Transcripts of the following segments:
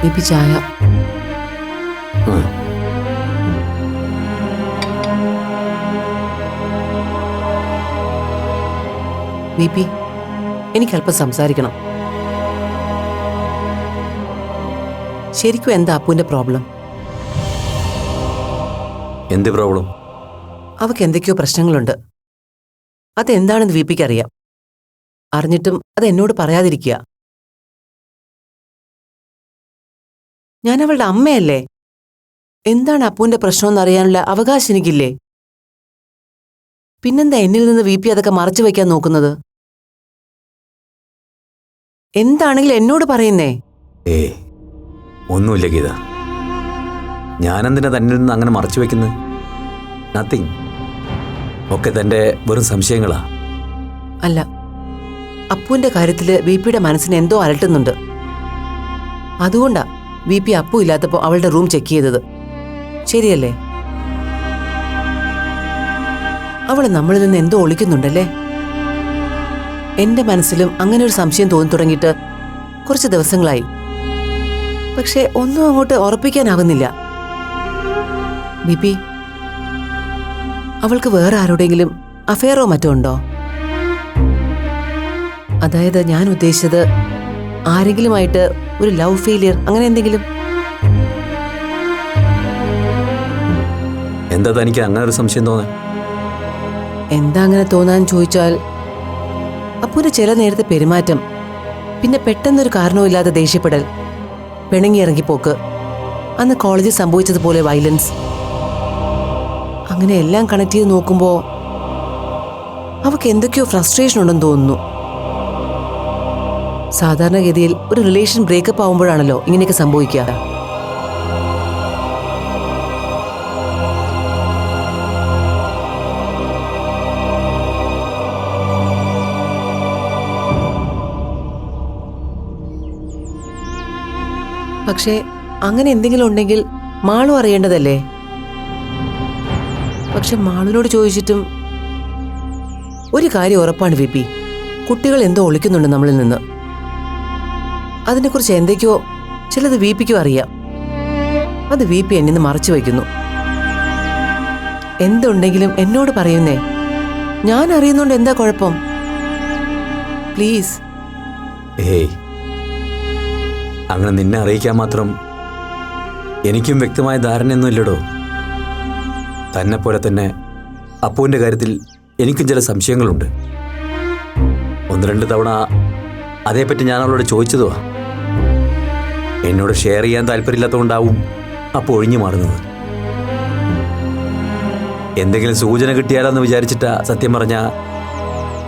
ഇപ്പി ചായ. വിപി, എനിക്കല്പം സംസാരിക്കണം. ശരിക്കും എന്താ അപ്പുവിന്റെ പ്രോബ്ലം? എന്ത് പ്രോബ്ലം? അവക്ക് എന്തൊക്കെയോ പ്രശ്നങ്ങളുണ്ട്. അതെന്താണെന്ന് വിപിക്ക് അറിയാം. അറിഞ്ഞിട്ടും അത് എന്നോട് പറയാതിരിക്കുക. ഞാൻ അവളുടെ അമ്മയല്ലേ? എന്താണ് അപ്പുവിന്റെ പ്രശ്നമെന്ന് അറിയാനുള്ള അവകാശം എനിക്കില്ലേ? പിന്നെന്താ എന്നിൽ നിന്ന് വിപി അതൊക്കെ മറച്ചു വയ്ക്കാൻ നോക്കുന്നത്? എന്താണെങ്കിലും എന്നോട് പറയുന്നേ. ഒന്നുമില്ല ഗീത. ഞാനെന്തിനാ തന്നിൽ നിന്ന് അങ്ങനെ മറച്ചു വയ്ക്കുന്നത്? നത്തിങ്. ഒക്കെ തന്റെ വെറും സംശയങ്ങളാ. അല്ല, അപ്പുവിന്റെ കാര്യത്തില് വിപിയുടെ മനസ്സിന് എന്തോ അലട്ടുന്നുണ്ട്. അതുകൊണ്ടാ വിപി അപ്പു ഇല്ലാത്തപ്പോ അവളുടെ റൂം ചെക്ക് ചെയ്തത്. ശരിയല്ലേ? അവള് നമ്മളിൽ നിന്ന് എന്തോ ഒളിക്കുന്നുണ്ടല്ലേ? എന്റെ മനസ്സിലും അങ്ങനെ ഒരു സംശയം തോന്നി തുടങ്ങിയിട്ട് കുറച്ച് ദിവസങ്ങളായി. പക്ഷെ ഒന്നും അങ്ങോട്ട് ഉറപ്പിക്കാനാവുന്നില്ല. വിപി, അവൾക്ക് വേറെ ആരോടെങ്കിലും അഫെയറോ മറ്റോ ഉണ്ടോ? അതായത് ഞാൻ ഉദ്ദേശിച്ചത് ആരെങ്കിലുമായിട്ട് ഒരു ലവ് ഫെയിലിയർ, അങ്ങനെ എന്തെങ്കിലും. എന്താ തനിക്ക് അങ്ങനെ ഒരു സംശയം തോന്നാൻ? എന്താ അങ്ങനെ തോന്നാൻ ചോദിച്ചാൽ, അപ്പൂന്റെ ചില നേരത്തെ പെരുമാറ്റം, പിന്നെ പെട്ടെന്നൊരു കാരണവുമില്ലാതെ ദേഷ്യപ്പെടൽ, പിണങ്ങി ഇറങ്ങിപ്പോക്ക്, അന്ന് കോളേജിൽ സംഭവിച്ചതുപോലെ വയലൻസ്, അങ്ങനെ എല്ലാം കണക്ട് ചെയ്ത് നോക്കുമ്പോ അവക്ക് എന്തൊക്കെയോ ഫ്രസ്ട്രേഷൻ ഉണ്ടെന്ന് തോന്നുന്നു. സാധാരണഗതിയിൽ ഒരു റിലേഷൻ ബ്രേക്കപ്പ് ആവുമ്പോഴാണല്ലോ ഇങ്ങനെയൊക്കെ സംഭവിക്കുക. പക്ഷേ അങ്ങനെ എന്തെങ്കിലും ഉണ്ടെങ്കിൽ മാളു അറിയേണ്ടതല്ലേ? പക്ഷെ മാളുവിനോട് ചോദിച്ചിട്ടും ഒരു കാര്യം ഉറപ്പാണ് വിപി, കുട്ടികൾ എന്തോ ഒളിക്കുന്നുണ്ട് നമ്മളിൽ നിന്ന്. അതിനെക്കുറിച്ച് എന്തൊക്കെയോ ചിലത് വിപിക്കും അറിയാം. അത് വിപി എന്നിന്ന് മറച്ചു വയ്ക്കുന്നു. എന്തുണ്ടെങ്കിലും എന്നോട് പറയുന്നേ. ഞാൻ അറിയുന്നുണ്ട്, എന്താ കുഴപ്പം? പ്ലീസ്. അങ്ങനെ നിന്നെ അറിയിക്കാൻ മാത്രം എനിക്കും വ്യക്തമായ ധാരണയൊന്നും ഇല്ലടോ. തന്നെ പോലെ തന്നെ അപ്പുവിൻ്റെ കാര്യത്തിൽ എനിക്കും ചില സംശയങ്ങളുണ്ട്. ഒന്ന് രണ്ട് തവണ അതേപ്പറ്റി ഞാൻ അവളോട് ചോദിച്ചതുവാ. എന്നോട് ഷെയർ ചെയ്യാൻ താല്പര്യമില്ലാത്തതുകൊണ്ടാവും അപ്പോൾ ഒഴിഞ്ഞു മാറുന്നത്. എന്തെങ്കിലും സൂചന കിട്ടിയാലെന്ന് വിചാരിച്ചിട്ടാ സത്യം പറഞ്ഞാൽ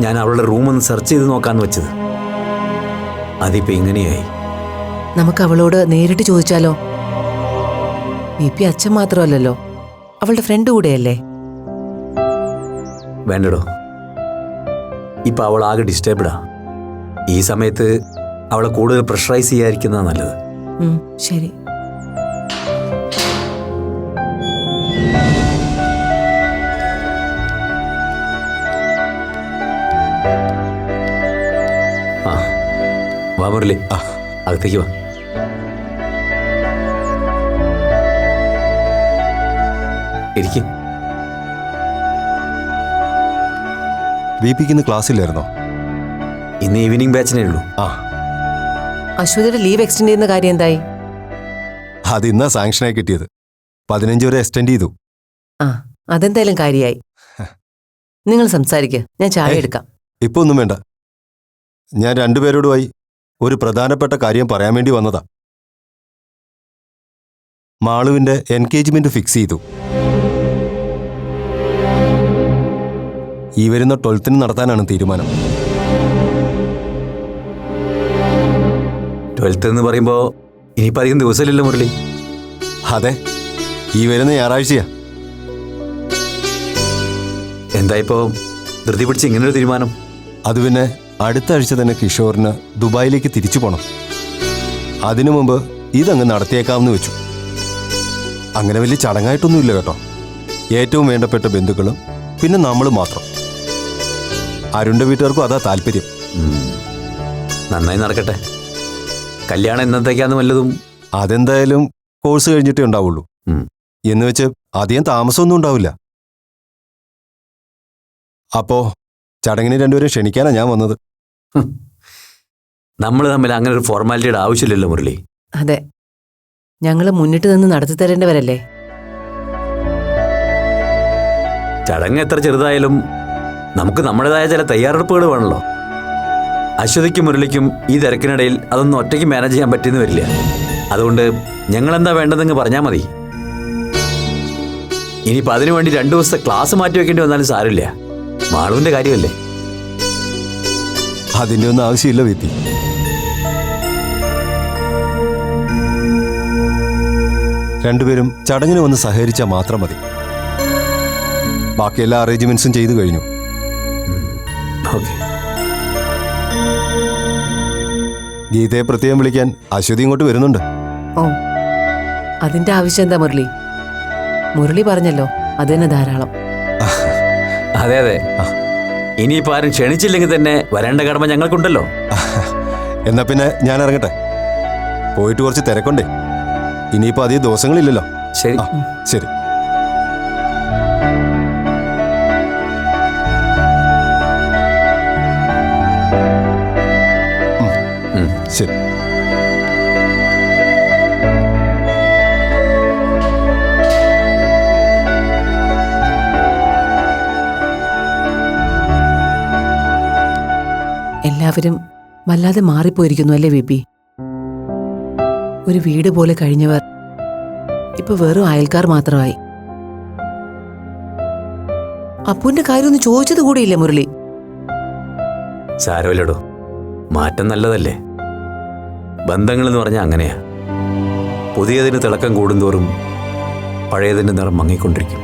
ഞാൻ അവളുടെ റൂമൊന്ന് സെർച്ച് ചെയ്ത് നോക്കാമെന്ന് വെച്ചത്. അതിപ്പോൾ ഇങ്ങനെയായി. നമുക്ക് അവളോട് നേരിട്ട് ചോദിച്ചാലോ? വിപി അച്ഛൻ മാത്രമല്ലല്ലോ, അവളുടെ ഫ്രണ്ട് കൂടെയല്ലേ. വേണ്ടടോ, ഇപ്പം അവൾ ആകെ ഡിസ്റ്റർബ്ഡാ. ഈ സമയത്ത് അവളെ കൂടുതൽ പ്രഷറൈസ് ചെയ്യാതിരിക്കുന്നതാണ് നല്ലത്. ശരി. വാ മുരളി, അകത്തേക്ക് വാ. ഇരിക്കും. വിപിക്ക് ഇന്ന് ക്ലാസ്സില്ലായിരുന്നോ? ഇന്ന് ഈവനിങ് ബാച്ചിനേ ഉള്ളൂ. അശ്വതിയുടെ ലീവ് എക്സ്റ്റെൻഡ് ചെയ്യുന്ന കാര്യം എന്തായി? അത് ഇന്നാ സാങ്ഷനായി കിട്ടിയത്. 15 വരെ എക്സ്റ്റെൻഡ് ചെയ്തു. അതെന്തായാലും കാര്യമായി. നിങ്ങൾ സംസാരിക്കുക, ഞാൻ ചായ എടുക്കാം. ഇപ്പൊ ഒന്നും വേണ്ട. ഞാൻ രണ്ടുപേരോടുമായി ഒരു പ്രധാനപ്പെട്ട കാര്യം പറയാൻ വേണ്ടി വന്നതാ. മാളുവിന്റെ എൻഗേജ്മെന്റ് ഫിക്സ് ചെയ്തു. ഈ വരുന്ന 12th നടത്താനാണ് തീരുമാനം. 12th എന്ന് പറയുമ്പോൾ ഇനിയിപ്പോൾ അധികം ദിവസമില്ലല്ലോ മുരളി. അതെ, ഈ വരുന്ന ഞായറാഴ്ചയാ. എന്താ ഇപ്പോൾ ധൃതി പിടിച്ച് ഇങ്ങനൊരു തീരുമാനം? അത് പിന്നെ അടുത്ത ആഴ്ച തന്നെ കിഷോറിന് ദുബായിലേക്ക് തിരിച്ചു പോണം. അതിനു മുമ്പ് ഇതങ്ങ് നടത്തിയേക്കാമെന്ന് വെച്ചു. അങ്ങനെ വലിയ ചടങ്ങായിട്ടൊന്നുമില്ല കേട്ടോ. ഏറ്റവും വേണ്ടപ്പെട്ട ബന്ധുക്കളും പിന്നെ നമ്മൾ മാത്രം. അരുണിന്റെ വീട്ടുകാർക്കും അതാ താല്പര്യം. നന്നായി നടക്കട്ടെ. കല്യാണം എന്നത്തേക്കാന്ന് വല്ലതും അതെന്തായാലും കോഴ്സ് കഴിഞ്ഞിട്ടേ ഉണ്ടാവുള്ളൂ. ഉം. എന്ന് വെച്ച് അധികം താമസമൊന്നും ഉണ്ടാവില്ല. അപ്പോ ചടങ്ങിന് രണ്ടുപേരും ക്ഷണിക്കാനാ ഞാൻ വന്നത്. നമ്മൾ തമ്മിൽ അങ്ങനെ ഒരു ഫോർമാലിറ്റിയുടെ ആവശ്യമില്ലല്ലോ മുരളി. അതെ, ഞങ്ങൾ മുന്നിട്ട് നിന്ന് നടത്തി തരേണ്ടവരല്ലേ. ചടങ്ങ് എത്ര ചെറുതായാലും നമുക്ക് നമ്മുടേതായ ചില തയ്യാറെടുപ്പുകൾ വേണമല്ലോ. അശ്വതിക്കും മുരളിക്കും ഈ തിരക്കിനിടയിൽ അതൊന്നും ഒറ്റയ്ക്ക് മാനേജ് ചെയ്യാൻ പറ്റിയെന്ന് വരില്ല. അതുകൊണ്ട് ഞങ്ങളെന്താ വേണ്ടതെന്ന് പറഞ്ഞാൽ മതി. ഇനിയിപ്പോൾ അതിനുവേണ്ടി 2 ദിവസത്തെ ക്ലാസ് മാറ്റി വെക്കേണ്ടി വന്നാലും സാരമില്ല. മാളുവിൻ്റെ കാര്യമല്ലേ. അതിൻ്റെ ഒന്നും ആവശ്യമില്ല വിത്തി. രണ്ടുപേരും ചടങ്ങിന് വന്ന് സഹകരിച്ചാൽ മാത്രം മതി. ബാക്കി എല്ലാ അറേഞ്ച്മെന്റ്സും ചെയ്തു കഴിഞ്ഞു. ഓക്കെ. ഗീതയെ പ്രത്യേകം വിളിക്കാൻ അശ്വതി ഇങ്ങോട്ട് വരുന്നുണ്ട്. ഓ, അതിന്റെ ആവശ്യം എന്താ മുരളി? മുരളി പറഞ്ഞല്ലോ, അത് തന്നെ ധാരാളം. അതെ അതെ. ഇനിയിപ്പോൾ ആരും ക്ഷണിച്ചില്ലെങ്കിൽ തന്നെ വരേണ്ട കടമ ഞങ്ങൾക്കുണ്ടല്ലോ. എന്നാ പിന്നെ ഞാൻ ഇറങ്ങട്ടെ. പോയിട്ട് കുറച്ച് തിരക്കുണ്ടേ. ഇനിയിപ്പോൾ അധികം ദിവസങ്ങളില്ലല്ലോ. ശരി. ശരി. ശരി. എല്ലാവരും വല്ലാതെ മാറിപ്പോയിരിക്കുന്നു അല്ലേ വിപി? ഒരു വീട് പോലെ കഴിഞ്ഞവർ ഇപ്പൊ വെറും അയൽക്കാർ മാത്രമായി. അപ്പുവിന്റെ കാര്യമൊന്നും ചോദിച്ചത് കൂടിയില്ല മുരളി. സാരമില്ലടോ, മാറ്റം നല്ലതല്ലേ. ബന്ധങ്ങളെന്ന് പറഞ്ഞാൽ അങ്ങനെയാ. പുതിയതിന് തിളക്കം കൂടുന്തോറും പഴയതിൻ്റെ നിറം മങ്ങിക്കൊണ്ടിരിക്കും.